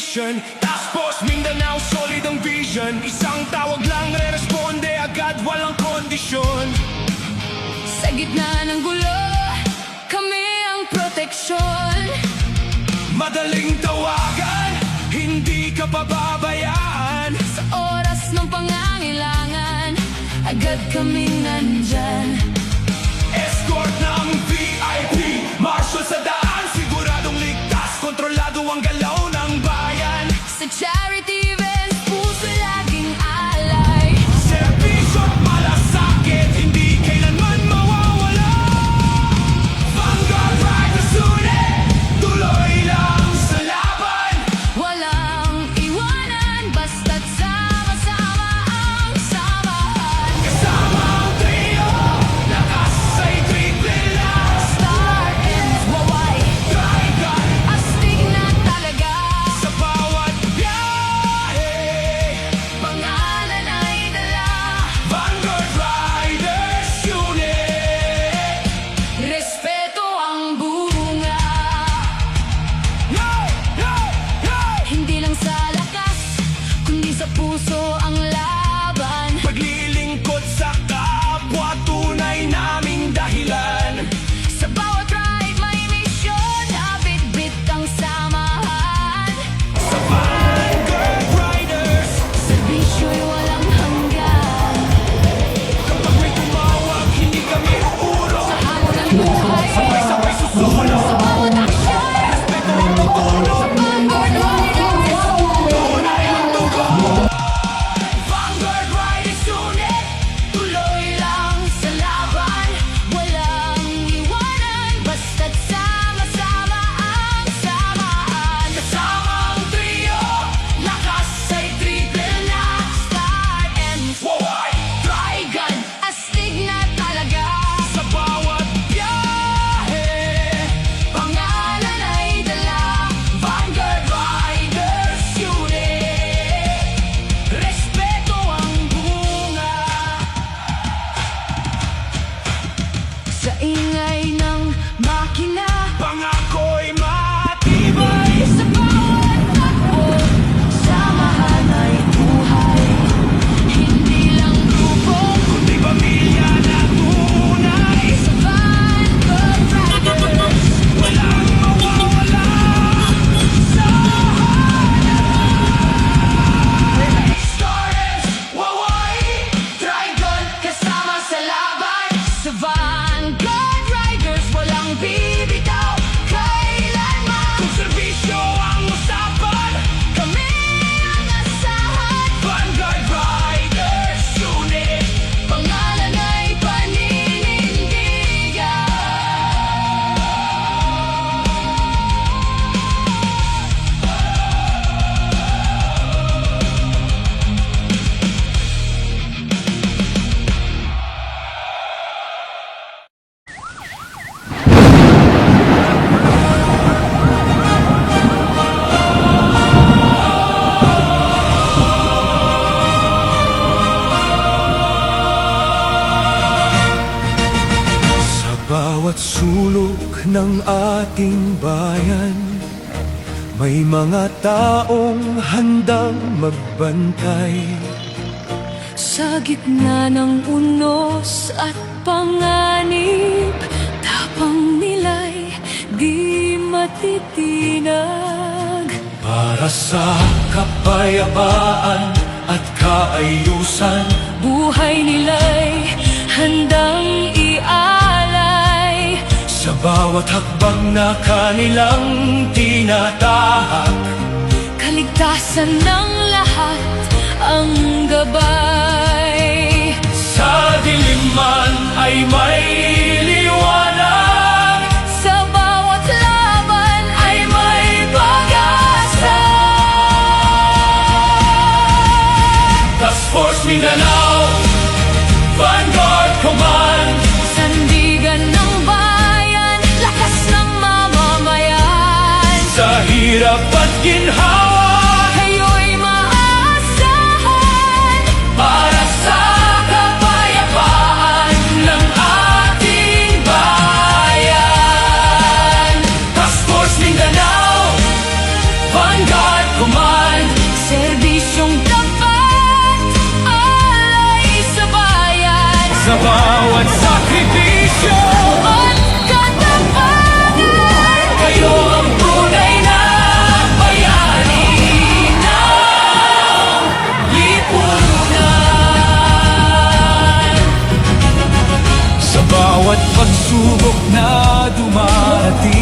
mission. Task Force Mindanao, solid ang vision. Isang tawag lang, re-responde agad, walang kondisyon. Sa gitna ng gulo, kami ang proteksyon. Madaling tawagan, hindi ka pababayaan. Sa oras ng pangangailangan, agad kaming nandyan. Escort ng VIP, marshal sa daan, siguradong ligtas, kontrolado ang galaw ng bayan. Sa charity events, puso laging alay. Serbisyo't malasakit, hindi kailanman mawawala. Vanguard Riders Unit, tuloy lang sa laban. Walang iwanan, basta't sama-sama ang samahan. Kasama ang trio, lakas ay triple lang. Star ends, waway, Trigun, astig na talaga. sa bawat biyahe. Pangalan ay dala, Vanguard Riders Unit. respeto ang bunga. Yo! Yo! Yo! Hindi lang sa lakas, kundi sa puso ang laban. Paglilingkod sa kapwa, tunay naming dahilan. Sa bawat ride may misyon, na bit-bit ang samahan. Sa Vanguard Riders, Serbisyo'y walang hanggan. kapag may tumawag, hindi kami uurong. Sa hamon ng buhay, Sabay-sabay susulong. sa bawat aksyon, Respeto ang tutulong. sa Vanguard Riders. Tunay ang tugo. Vanguard Riders Unit, Tuloy lang sa laban, walang iwanan, basta't sama-sama ang samahan. kasama ang trio, lakas ay triple na. Star ends, Waway! Trigun, astig na talaga. Sa bawat biyahe, Pangalan ay dala, Vanguard Riders Unit. respeto ang bunga. Sa ingay ng makina, Pangako'y matibay. sa bawat takbo, samahan ay buhay. Hindi lang grupo, Kundi pamilya na tunay. sa Vanguard Riders. Walang mawawala sa Stars, waway, Trigun, kasama sa laban. Sa Vanguard Riders, walang bibitaw kailanman. kung serbisyo ang usapan. Kami ang asahan, Vanguard Riders Unit. pangalan ay paninindigan. Sa bawat sulok ng ating bayan, may mga taong handang magbantay. Sa gitna ng unos at panganib, tapang nila'y di matitinag. Para sa kapayapaan at kaayusan, Buhay nila'y handang ialay. sa bawat hakbang na kanilang tinatahak, Kaligtasan ng lahat ang gabay. sa dilim man ay may liwanag. Sa bawat laban ay may pag-asa. Task Force Mindanao, Vanguard Command. Sandigan ng bayan, lakas ng mamamayan. Sa hirap at ginhawa, Kayo'y maaasahan. para sa kapayapaan ng ating bayan. Task Force Mindanao, Vanguard Command. Sa bawat sakripisyo At katapangan, kayo ang tunay na bayani ng lipunan. Sa bawat pagsubok na dumarating